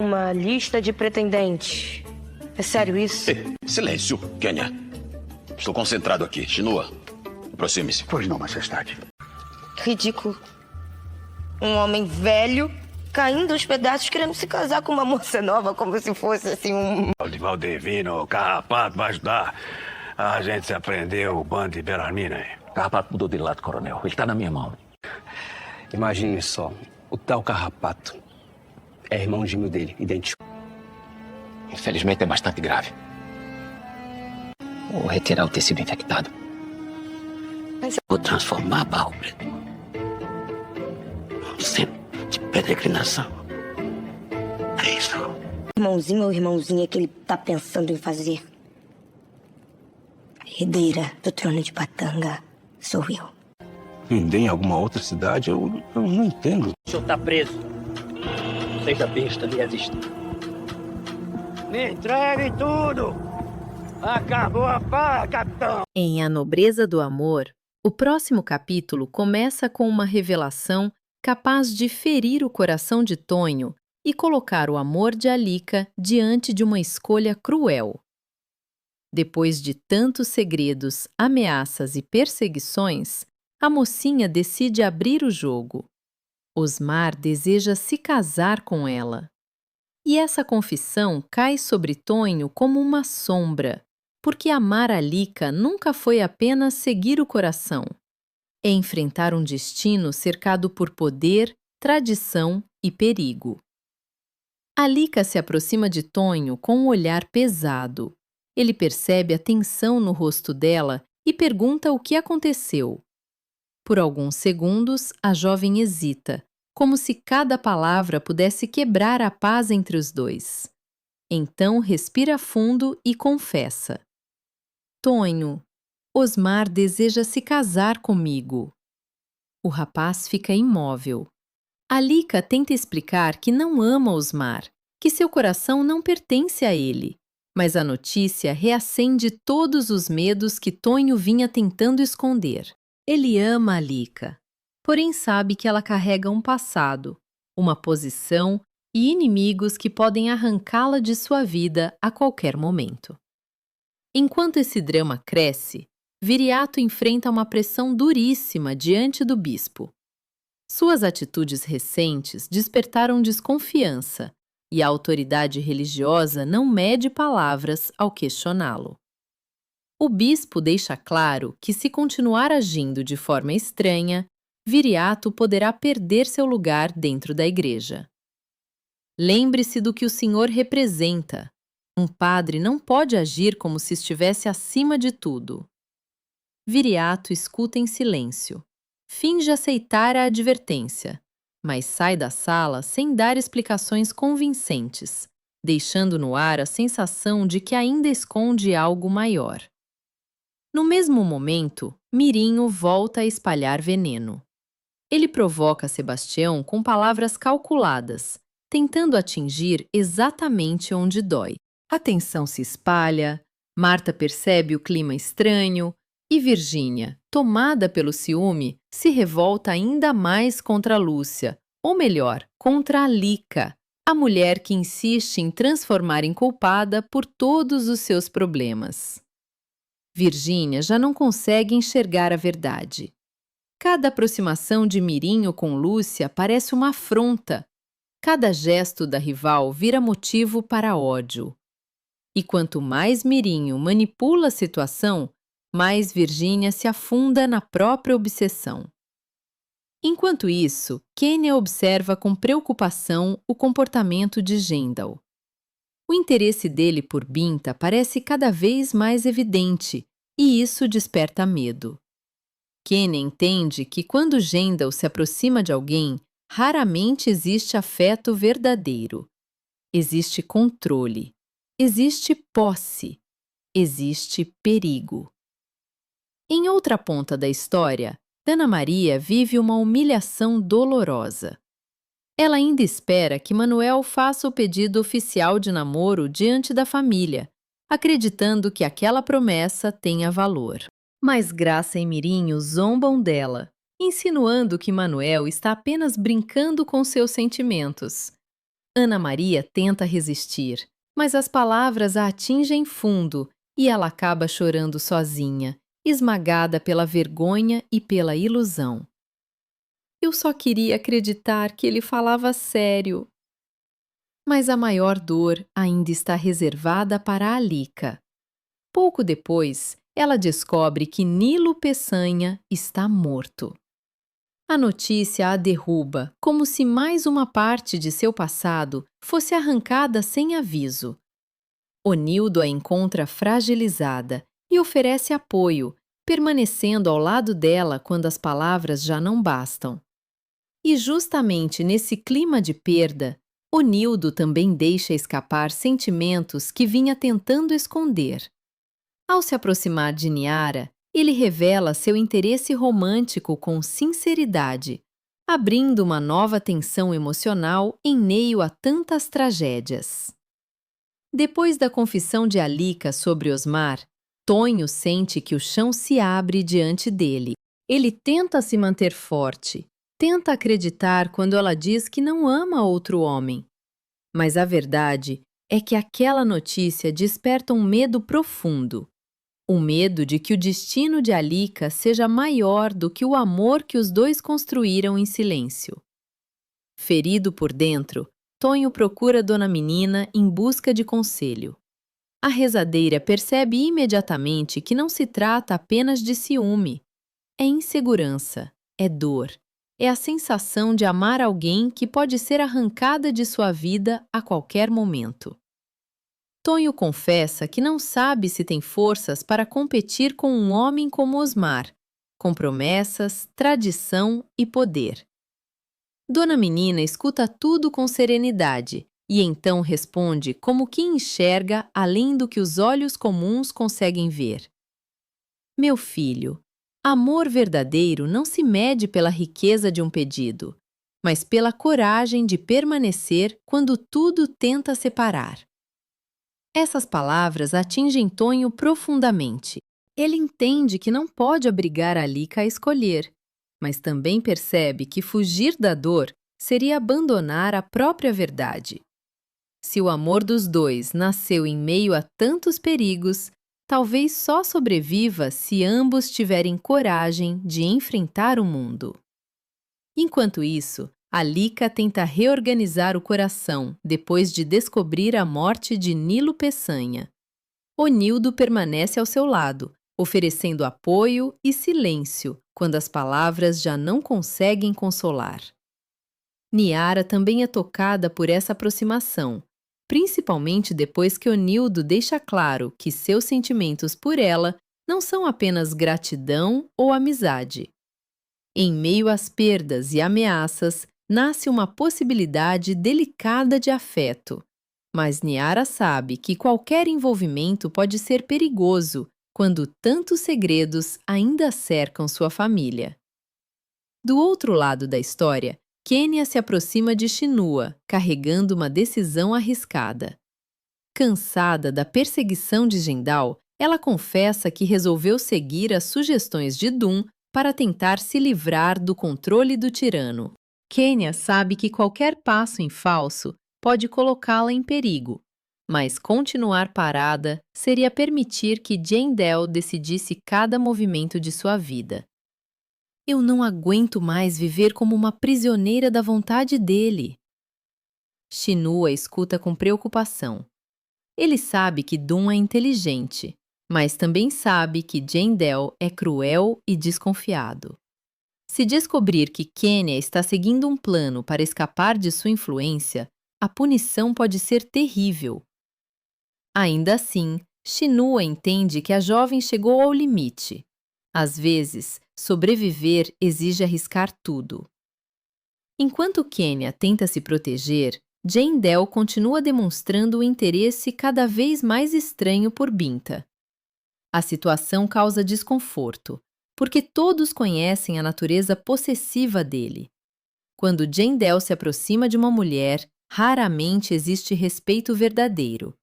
uma lista de pretendentes. É sério isso? Ei, silêncio, Kenya. Estou concentrado aqui. Shinua, aproxime-se. Pois não, majestade. Ridículo. Um homem velho caindo aos pedaços querendo se casar com uma moça nova como se fosse assim um... O Valdivino, o Carrapato vai ajudar a gente se aprender o bando de Belarmina aí. Carrapato mudou de lado, coronel. Ele tá na minha mão. Imagine só, o tal Carrapato é irmão gêmeo dele, idêntico. Infelizmente é bastante grave. Vou retirar o tecido infectado. Vou transformar Barro Preto num centro de peregrinação. É isso. Irmãozinho ou irmãozinha que ele tá pensando em fazer? A herdeira do trono de Batanga sou eu. Vender em alguma outra cidade, eu não entendo. O senhor tá preso. Seja besta de resistir. Me entregue tudo! Acabou a farra, capitão! Em A Nobreza do Amor, o próximo capítulo começa com uma revelação capaz de ferir o coração de Tonho e colocar o amor de Alika diante de uma escolha cruel. Depois de tantos segredos, ameaças e perseguições, a mocinha decide abrir o jogo. Osmar deseja se casar com ela. E essa confissão cai sobre Tonho como uma sombra, porque amar Alika nunca foi apenas seguir o coração. É enfrentar um destino cercado por poder, tradição e perigo. Alika se aproxima de Tonho com um olhar pesado. Ele percebe a tensão no rosto dela e pergunta o que aconteceu. Por alguns segundos, a jovem hesita, como se cada palavra pudesse quebrar a paz entre os dois. Então respira fundo e confessa. Tonho, Osmar deseja se casar comigo. O rapaz fica imóvel. Alika tenta explicar que não ama Osmar, que seu coração não pertence a ele, mas a notícia reacende todos os medos que Tonho vinha tentando esconder. Ele ama Alika, porém sabe que ela carrega um passado, uma posição e inimigos que podem arrancá-la de sua vida a qualquer momento. Enquanto esse drama cresce, Viriato enfrenta uma pressão duríssima diante do bispo. Suas atitudes recentes despertaram desconfiança e a autoridade religiosa não mede palavras ao questioná-lo. O bispo deixa claro que, se continuar agindo de forma estranha, Viriato poderá perder seu lugar dentro da igreja. Lembre-se do que o Senhor representa. Um padre não pode agir como se estivesse acima de tudo. Viriato escuta em silêncio. Finge aceitar a advertência, mas sai da sala sem dar explicações convincentes, deixando no ar a sensação de que ainda esconde algo maior. No mesmo momento, Mirinho volta a espalhar veneno. Ele provoca Sebastião com palavras calculadas, tentando atingir exatamente onde dói. A tensão se espalha, Marta percebe o clima estranho e Virgínia, tomada pelo ciúme, se revolta ainda mais contra Lúcia, ou melhor, contra Alika, a mulher que insiste em transformar em culpada por todos os seus problemas. Virgínia já não consegue enxergar a verdade. Cada aproximação de Mirinho com Lúcia parece uma afronta. Cada gesto da rival vira motivo para ódio. E quanto mais Mirinho manipula a situação, mais Virgínia se afunda na própria obsessão. Enquanto isso, Kenya observa com preocupação o comportamento de Gendal. O interesse dele por Binta parece cada vez mais evidente, e isso desperta medo. Kenya entende que quando Gendal se aproxima de alguém, raramente existe afeto verdadeiro. Existe controle, existe posse, existe perigo. Em outra ponta da história, Ana Maria vive uma humilhação dolorosa. Ela ainda espera que Manuel faça o pedido oficial de namoro diante da família, acreditando que aquela promessa tenha valor. Mas Graça e Mirinho zombam dela, insinuando que Manuel está apenas brincando com seus sentimentos. Ana Maria tenta resistir, mas as palavras a atingem fundo e ela acaba chorando sozinha, esmagada pela vergonha e pela ilusão. Eu só queria acreditar que ele falava sério. Mas a maior dor ainda está reservada para Alika. Pouco depois, ela descobre que Nilo Peçanha está morto. A notícia a derruba, como se mais uma parte de seu passado fosse arrancada sem aviso. Onildo a encontra fragilizada e oferece apoio, permanecendo ao lado dela quando as palavras já não bastam. E justamente nesse clima de perda, Onildo também deixa escapar sentimentos que vinha tentando esconder. Ao se aproximar de Niara, ele revela seu interesse romântico com sinceridade, abrindo uma nova tensão emocional em meio a tantas tragédias. Depois da confissão de Alika sobre Osmar, Tonho sente que o chão se abre diante dele. Ele tenta se manter forte, tenta acreditar quando ela diz que não ama outro homem. Mas a verdade é que aquela notícia desperta um medo profundo. O medo de que o destino de Alika seja maior do que o amor que os dois construíram em silêncio. Ferido por dentro, Tonho procura Dona Menina em busca de conselho. A rezadeira percebe imediatamente que não se trata apenas de ciúme. É insegurança, é dor, é a sensação de amar alguém que pode ser arrancada de sua vida a qualquer momento. Tonho confessa que não sabe se tem forças para competir com um homem como Osmar, com promessas, tradição e poder. Dona Menina escuta tudo com serenidade e então responde como que enxerga além do que os olhos comuns conseguem ver. Meu filho, amor verdadeiro não se mede pela riqueza de um pedido, mas pela coragem de permanecer quando tudo tenta separar. Essas palavras atingem Tonho profundamente. Ele entende que não pode obrigar Alika a escolher, mas também percebe que fugir da dor seria abandonar a própria verdade. Se o amor dos dois nasceu em meio a tantos perigos, talvez só sobreviva se ambos tiverem coragem de enfrentar o mundo. Enquanto isso, Alika tenta reorganizar o coração depois de descobrir a morte de Nilo Peçanha. Onildo permanece ao seu lado, oferecendo apoio e silêncio quando as palavras já não conseguem consolar. Niara também é tocada por essa aproximação, principalmente depois que Onildo deixa claro que seus sentimentos por ela não são apenas gratidão ou amizade. Em meio às perdas e ameaças, nasce uma possibilidade delicada de afeto. Mas Niara sabe que qualquer envolvimento pode ser perigoso quando tantos segredos ainda cercam sua família. Do outro lado da história, Quênia se aproxima de Shinua, carregando uma decisão arriscada. Cansada da perseguição de Jendal, ela confessa que resolveu seguir as sugestões de Dum para tentar se livrar do controle do tirano. Quênia sabe que qualquer passo em falso pode colocá-la em perigo, mas continuar parada seria permitir que Jendal decidisse cada movimento de sua vida. Eu não aguento mais viver como uma prisioneira da vontade dele. Shinua escuta com preocupação. Ele sabe que Dum é inteligente, mas também sabe que Jendal é cruel e desconfiado. Se descobrir que Quênia está seguindo um plano para escapar de sua influência, a punição pode ser terrível. Ainda assim, Shinua entende que a jovem chegou ao limite. Às vezes, sobreviver exige arriscar tudo. Enquanto Quênia tenta se proteger, Jendal continua demonstrando um interesse cada vez mais estranho por Binta. A situação causa desconforto, porque todos conhecem a natureza possessiva dele. Quando Jendal se aproxima de uma mulher, raramente existe respeito verdadeiro.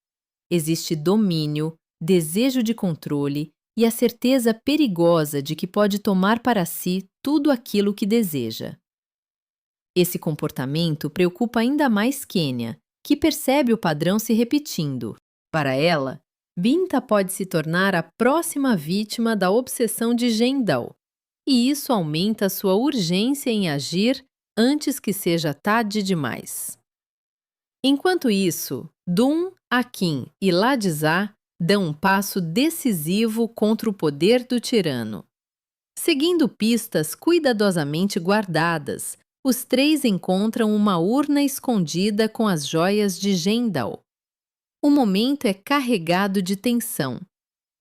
Existe domínio, desejo de controle e a certeza perigosa de que pode tomar para si tudo aquilo que deseja. Esse comportamento preocupa ainda mais Kenya, que percebe o padrão se repetindo. Para ela, Binta pode se tornar a próxima vítima da obsessão de Gendal, e isso aumenta sua urgência em agir antes que seja tarde demais. Enquanto isso, Dun, Akin e Ladizá dão um passo decisivo contra o poder do tirano. Seguindo pistas cuidadosamente guardadas, os três encontram uma urna escondida com as joias de Gendal. O momento é carregado de tensão.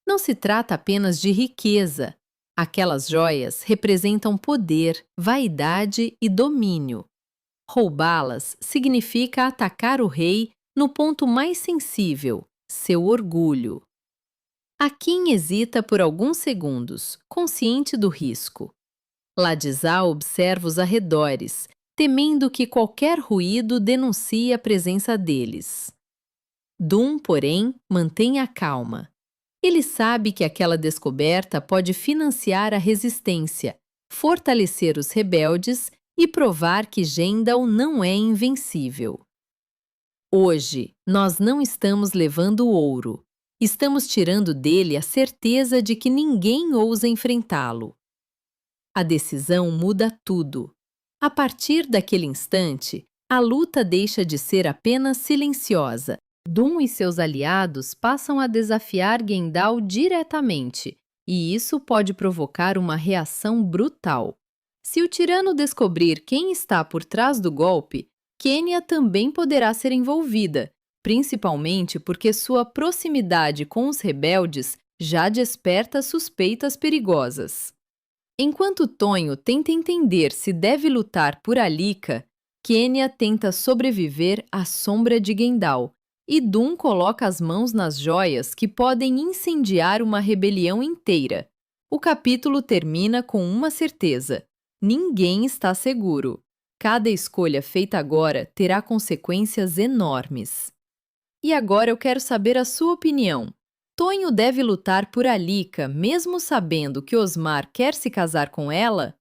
Não se trata apenas de riqueza. Aquelas joias representam poder, vaidade e domínio. Roubá-las significa atacar o rei no ponto mais sensível, seu orgulho. Akin hesita por alguns segundos, consciente do risco. Ladizá observa os arredores, temendo que qualquer ruído denuncie a presença deles. Dun, porém, mantém a calma. Ele sabe que aquela descoberta pode financiar a resistência, fortalecer os rebeldes e provar que Gendal não é invencível. Hoje, nós não estamos levando ouro. Estamos tirando dele a certeza de que ninguém ousa enfrentá-lo. A decisão muda tudo. A partir daquele instante, a luta deixa de ser apenas silenciosa. Dun e seus aliados passam a desafiar Gendal diretamente, e isso pode provocar uma reação brutal. Se o tirano descobrir quem está por trás do golpe, Kenya também poderá ser envolvida, principalmente porque sua proximidade com os rebeldes já desperta suspeitas perigosas. Enquanto Tonho tenta entender se deve lutar por Alika, Kenya tenta sobreviver à sombra de Gendal, e Dun coloca as mãos nas joias que podem incendiar uma rebelião inteira. O capítulo termina com uma certeza: ninguém está seguro. Cada escolha feita agora terá consequências enormes. E agora eu quero saber a sua opinião. Tonho deve lutar por Alika, mesmo sabendo que Osmar quer se casar com ela?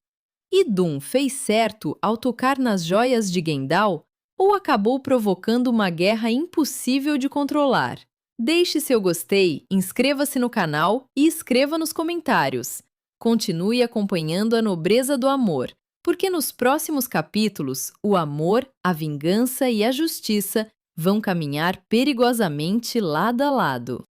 E Dun fez certo ao tocar nas joias de Gendal? Ou acabou provocando uma guerra impossível de controlar? Deixe seu gostei, inscreva-se no canal e escreva nos comentários. Continue acompanhando a nobreza do amor, porque nos próximos capítulos, o amor, a vingança e a justiça vão caminhar perigosamente lado a lado.